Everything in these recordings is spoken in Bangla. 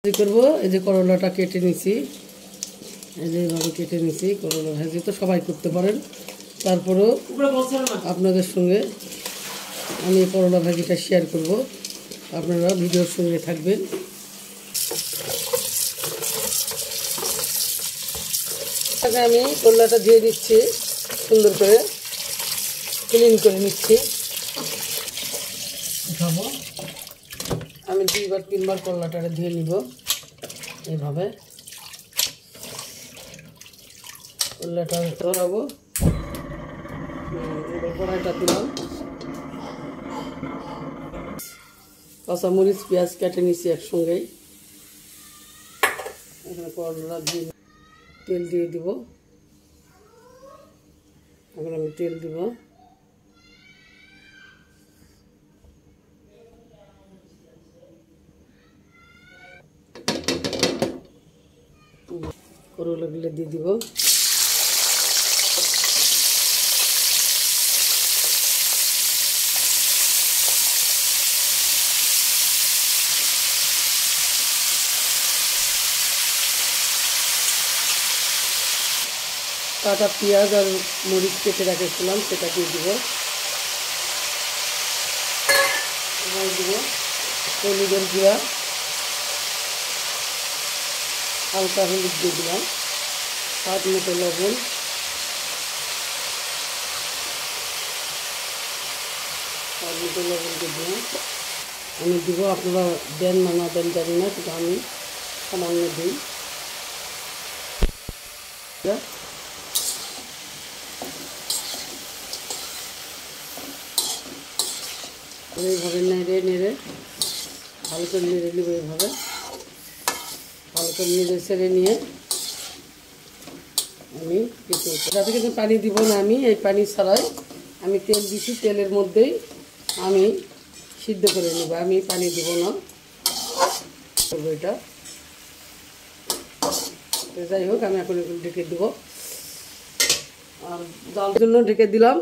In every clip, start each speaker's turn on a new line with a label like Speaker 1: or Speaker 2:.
Speaker 1: করব। এই যে করলাটা কেটে নিছি, এই যে এইভাবে কেটে নিছি। করলা ভাজি তো সবাই করতে পারেন, তারপরেও আপনাদের সঙ্গে আমি করলা ভাজিটা শেয়ার করব, আপনারা ভিডিওর সঙ্গে থাকবেন। আমি করলাটা দিয়ে দিচ্ছি, সুন্দর করে ক্লিন করে নিচ্ছি। খাবো আমি 2-3 বার করলাটা ধুয়ে নিব। এইভাবে করলাটা ধরাবো। এবার কড়াইটা দিলাম, কাঁচামরিচ পেঁয়াজ কেটে নিচ্ছি একসঙ্গেই। এখানে করলা দিয়ে তেল দিয়ে দিব। এখন আমি তেল দিব। করলাগুলো দিয়ে দিব। কাটা পেঁয়াজ আর মরিচ কেটে রেখেছিলাম সেটা দিয়ে দিব। এবার দিব হলুদের গুঁড়া, হালকা হলুদ দিয়ে দিলাম, স্বাদ মতো লবণ, স্বাদ মতো লবণ দিয়ে দিলাম। আমি দিব, আপনারা দেন না না দেন জানি না, কিন্তু আমি সামান্য দিই। এইভাবে নেড়ে নেড়ে ভালো করে নেড়ে নেব। এইভাবে ভালো করে নেড়ে ছেড়ে নিয়ে আমি কিছু যাতে কিন্তু পানি দিব না, আমি এই পানি ছাড়াই আমি তেল দিছি, তেলের মধ্যেই আমি সিদ্ধ করে নেব, আমি পানি দিব না। এটা যাই হোক, আমি এখন এগুলো ঢেকে দেবো। আর জাল জন্য ঢেকে দিলাম,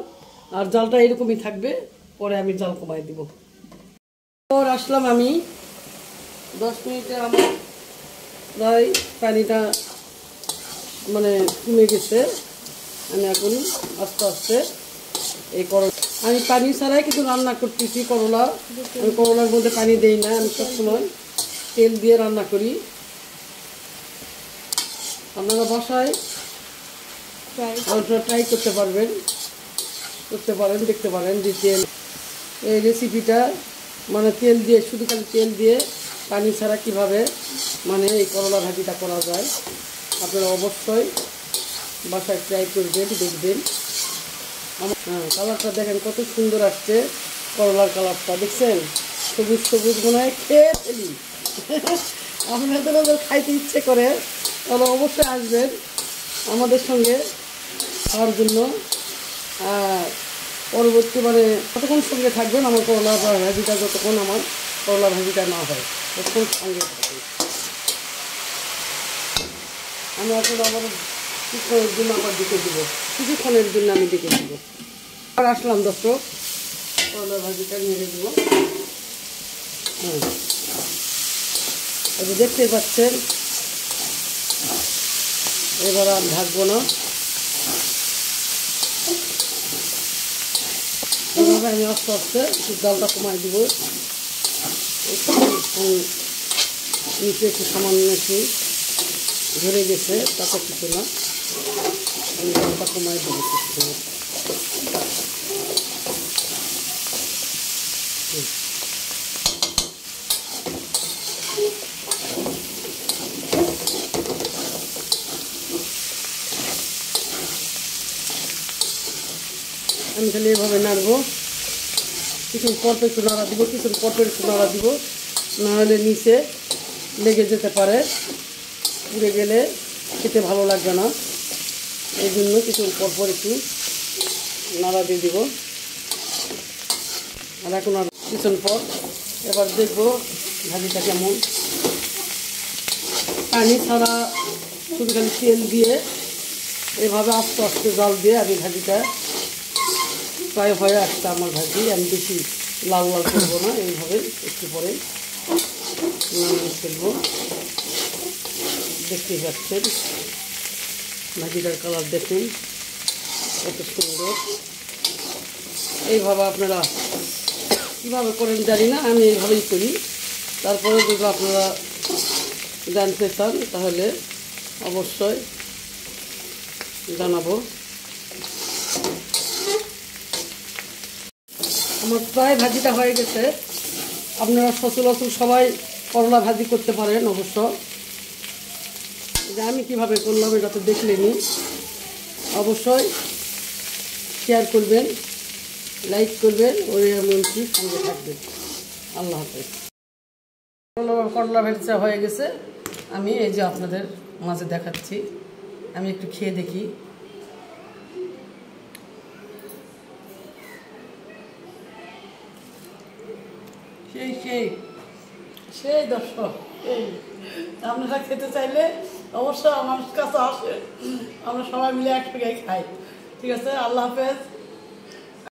Speaker 1: আর জালটা এরকমই থাকবে, পরে আমি জাল কমাই দিব। পর আসলাম আমি 10 মিনিটে আমার প্রায় পানিটা মানে কমে গেছে। আমি এখন আস্তে আস্তে এই করলা, আমি পানি ছাড়াই কিন্তু রান্না করতেছি করলা। আমি করলার মধ্যে পানি দেই না, আমি সবসময় তেল দিয়ে রান্না করি। আপনারা বাসায় ট্রাই করতে পারেন, দেখতে পারেন যে তেল, এই রেসিপিটা মানে তেল দিয়ে, শুধু খালি তেল দিয়ে পানি ছাড়া কীভাবে মানে এই করলা ভাজিটা করা যায়, আপনারা অবশ্যই বাসায় ট্রাই করবেন, দেখবেন। হ্যাঁ, কালারটা দেখেন কত সুন্দর আসছে, করলার কালারটা দেখছেন, সবুজ সবুজ মনে হয় খেয়ে ফেলি। আপনাদের খাইতে ইচ্ছে করে তাহলে অবশ্যই আসবেন আমাদের সঙ্গে খাওয়ার জন্য। পরবর্তী মানে কতক্ষণ সঙ্গে থাকবেন আমার করলা ভাজিটা, যতক্ষণ আমার করলা ভাজিটা না হয় ততক্ষণ সঙ্গে থাকবেন। আমি এখন আবার কিছুক্ষণের জন্য আবার ডেকে দেবো, কিছুক্ষণের জন্য আমি ডেকে দেবো। আর আসলাম দর্শক, করলা ভাজিটা নেড়ে দেবো। হ্যাঁ, এই দেখতে পাচ্ছেন। এবার আর ঢাকবো না, এইভাবে আমি আস্তে আস্তে একটু জালটা কমাই দিব। নিচে একটু সামান্য একটু ধরে গেছে, তাতে কিছু না, আমি জালটা কমাই দেবো কিছু। আমি খালি এভাবে নাড়বো, কিছুক্ষণ পরপর একটু নাড়া দিব, কিছুক্ষণ পরপর একটু নাড়া দিব, নাহলে নিচে লেগে যেতে পারে, পুড়ে গেলে খেতে ভালো লাগবে না। এই জন্য কিছুক্ষণ পরপর একটু নাড়া দিয়ে দিব। আর এখন আর কিছুক্ষণ পর এবার দেখবো ভাজিটা কেমন। পানি ছাড়া শুধু খালি তেল দিয়ে এভাবে আস্তে আস্তে জাল দিয়ে আমি ভাজিটা প্রায় হয়ে আসছে আমার ভাজি। আমি বেশি লাল লাল করবো না, এইভাবে একটু পরে নামিয়ে ফেলবো। দেখতেই পাচ্ছেন ভাজিটার কালার দেখুন কত সুন্দর। এইভাবে আপনারা কীভাবে করেন জানি না, আমি এইভাবেই করি। তারপরে যদি আপনারা জানতে চান তাহলে অবশ্যই জানাবো। আমার প্রায় ভাজিটা হয়ে গেছে। আপনারা সচরাচর সবাই করলা ভাজি করতে পারেন অবশ্য। যে আমি কীভাবে করলাম এটা তো দেখলেনি। অবশ্যই শেয়ার করবেন, লাইক করবেন, ওই এমনকি সঙ্গে থাকবেন। আল্লাহ হাফেজ। করলা ভাজা হয়ে গেছে, আমি এই যে আপনাদের মাঝে দেখাচ্ছি। আমি একটু খেয়ে দেখি। সেই সেই সেই দর্শক, এই আপনারা খেতে চাইলে অবশ্যই আমার কাছে আসে, আমরা সবাই মিলে একসঙ্গে খাই। ঠিক আছে, আল্লাহ হাফেজ।